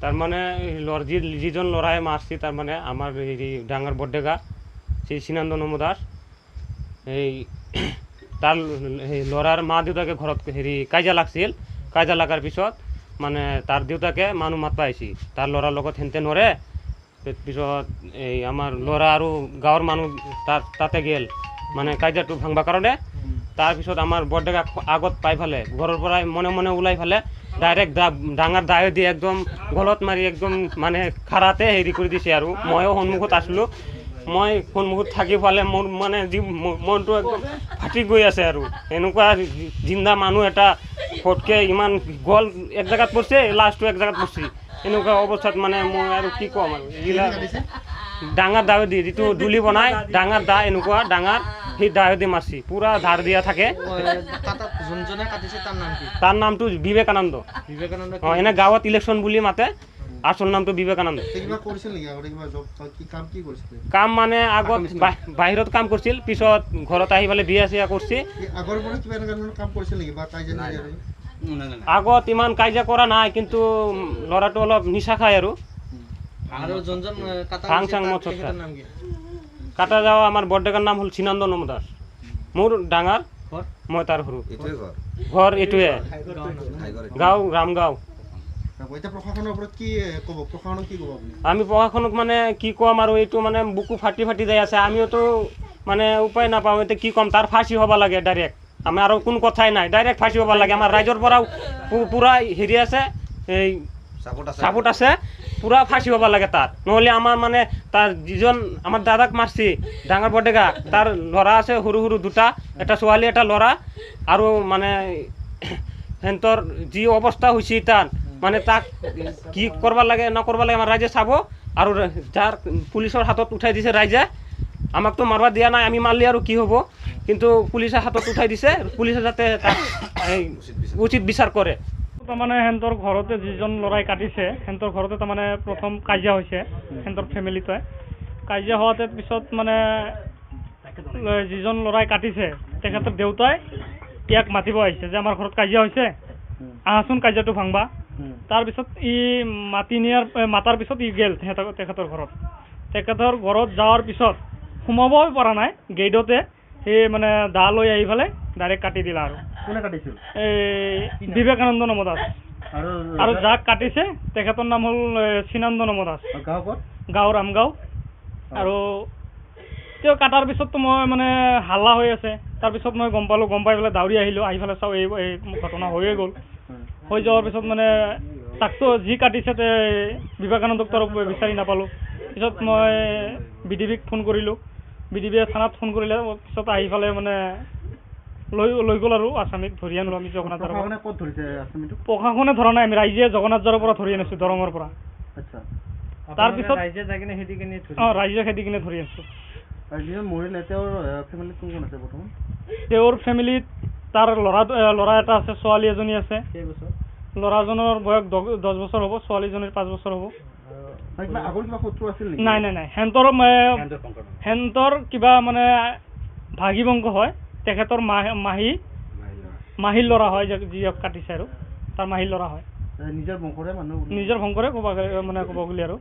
তাৰ মানে যিজন ল'ৰাই মাৰছি তাৰ মানে আমাৰ হেৰি ডাঙৰ বৰডেকা সেই সিনান্দ নমো দাস এই তাৰ সেই ল'ৰাৰ মা দেউতাকে ঘৰত হেৰি কাজিয়া লাগছিল, কাজিয়া লাগাৰ পিছত মানে তাৰ দেউতাকে মানুহ মাতবা আহিছি, তাৰ ল'ৰাৰ লগত সেনতে নৰে। পিছত এই আমাৰ ল'ৰা আৰু গাঁৱৰ মানুহ তাতে গেল মানে কাজিয়াটো ভাঙবা কাৰণে। তাৰপিছত আমাৰ বৰডেকা আগত পাই ফেলে ঘৰৰ পৰাই মনে মনে ওলাই ফেলে ডাইৰেক্ট ডাঙৰ দায় দি একদম গলত মাৰি একদম মানে খাৰাতে হেৰি কৰি দিছে আৰু ময়ো সন্মুখত আছিলোঁ। মই সন্মুখত থাকি ফালে মোৰ মানে মনটো একদম ফাটি গৈ আছে আৰু এনেকুৱা জিন্দা মানুহ এটা ফটকে ইমান গল এক জেগাত পৰছে, লাষ্টটো এক জেগাত পৰছি। এনেকুৱা অৱস্থাত মানে মই আৰু কি ক'ম আৰু এইগিলা ডাঙৰ দায় দি যিটো দুলি বনাই ডাঙৰ দা এনেকুৱা ডাঙৰ সেই দায় দি মাৰছি, পুৰা ধাৰ দিয়া থাকে। তাৰ নামটো বিবেকানন্দ। অঁ, এনে গাঁৱত ইলেকশ্যন বুলি মাতে, আসল নামটো বিবেকানন্দ। কাম মানে আগত বাহিৰত কাম কৰিছিল, পিছত ঘৰত আহি পেলাই বিয়া চিয়া কৰিছে। আগত ইমান কাজিয়া কৰা নাই, কিন্তু ল'ৰাটো অলপ নিচা খায় আৰু ভাং চাং মদ চদ খায়। কাটা যাওয়া আমাৰ বৰডেকাৰ নাম হ'ল সিনান্দ নমো দাস। মোৰ ডাঙৰ, মই তাৰ সৰু। ঘৰ এইটোৱে, গাঁও ৰামগাঁও। আমি প্ৰশাসনক মানে কি ক'ম আৰু এইটো মানে বুকু ফাটি ফাটি যাই আছে। আমিওতো মানে উপায় নাপাওঁ, এতিয়া কি ক'ম, তাৰ ফাঁচি হ'ব লাগে ডাইৰেক্ট। আমাৰ আৰু কোনো কথাই নাই, ডাইৰেক্ট ফাঁচি হ'ব লাগে। আমাৰ ৰাইজৰ পৰাও পূৰা হেৰি আছে, এই চাপোৰ্ট আছে, পুৰা ফাঁসি হ'ব লাগে তাত। নহ'লে আমাৰ মানে তাৰ যিজন আমাৰ দাদাক মাৰছি ডাঙৰ বৰডেকা, তাৰ ল'ৰা আছে সৰু সৰু দুটা, এটা ছোৱালী এটা ল'ৰা। আৰু মানে সিহঁতৰ যি অৱস্থা হৈছে তাত মানে তাক কি কৰিব লাগে নকৰিব লাগে আমাৰ ৰাইজে চাব। আৰু যাৰ পুলিচৰ হাতত উঠাই দিছে ৰাইজে, আমাকতো মাৰবা দিয়া নাই, আমি মাৰলি আৰু কি হ'ব, কিন্তু পুলিচে হাতত উঠাই দিছে। পুলিচে যাতে তাক উচিত বিচাৰ কৰে। তাৰমানে সিহঁতৰ ঘৰতে যিজন ল'ৰাই কাটিছে, সিহঁতৰ ঘৰতে তাৰমানে প্ৰথম কাজিয়া হৈছে সিহঁতৰ ফেমিলিটোৱে। কাজিয়া হোৱাতে পিছত মানে যিজন ল'ৰাই কাটিছে তেখেতৰ দেউতাই ইয়াক মাতিব আহিছে যে আমাৰ ঘৰত কাজিয়া হৈছে, আহাচোন কাজিয়াটো ভাঙবা। তাৰপিছত ই মাতাৰ পিছত ই গেল তেখেতৰ ঘৰত। তেখেতৰ ঘৰত যোৱাৰ পিছত সোমাবই পৰা নাই, গেটতে সেই মানে দা লৈ আহি পেলাই ডাইৰেক্ট কাটি দিলা। আৰু কোনে কাটিছিল? এই বিবেকানন্দ নমো দাস। আৰু যাক কাটিছে তেখেতৰ নাম হ'ল সিনান্দ নমো দাস। গাঁও ৰামগাঁও। আৰু তেওঁ কাটাৰ পিছততো মই মানে হাল্লা হৈ আছে। তাৰপিছত মই গম পালোঁ, গম পাই পেলাই দাউৰি আহিলোঁ। আহি পেলাই চাওঁ এই ঘটনা হৈয়ে গ'ল। হৈ যোৱাৰ পিছত মানে তাকতো যি কাটিছে বিবেকানন্দক তো বিচাৰি নাপালোঁ। পিছত মই বিডিবিক ফোন কৰিলোঁ, বিডিবিয়ে থানাত ফোন কৰিলে। পিছত আহি পেলাই মানে লৈ গ'ল আৰু আসামীক ধৰি আনিলোঁ আমি জগন্নাথৰ পৰা। প্ৰশাসনে ধৰা নাই, আমি ৰাইজে জগন্নাথৰ পৰা ধৰি আনিছোঁ, দৰঙৰ পৰা। তাৰপিছত ৰাইজে খেদি কিনে ধৰি আনিছোঁ। তেওঁৰ ফেমিলিত তাৰ ল'ৰা এটা আছে, ছোৱালী এজনী আছে। ল'ৰাজনৰ বয়স 10 বছৰ হ'ব, ছোৱালীজনীৰ 5 বছৰ হ'ব। নাই নাই নাই, সিহঁতৰ কিবা মানে ভাগি বংশ হয়। তেখেতৰ মাহীৰ ল'ৰা হয়, যিয়ক কাটিছে আৰু তাৰ মাহীৰ ল'ৰা হয়। নিজৰ বংশৰে ক'ব গ'লে আৰু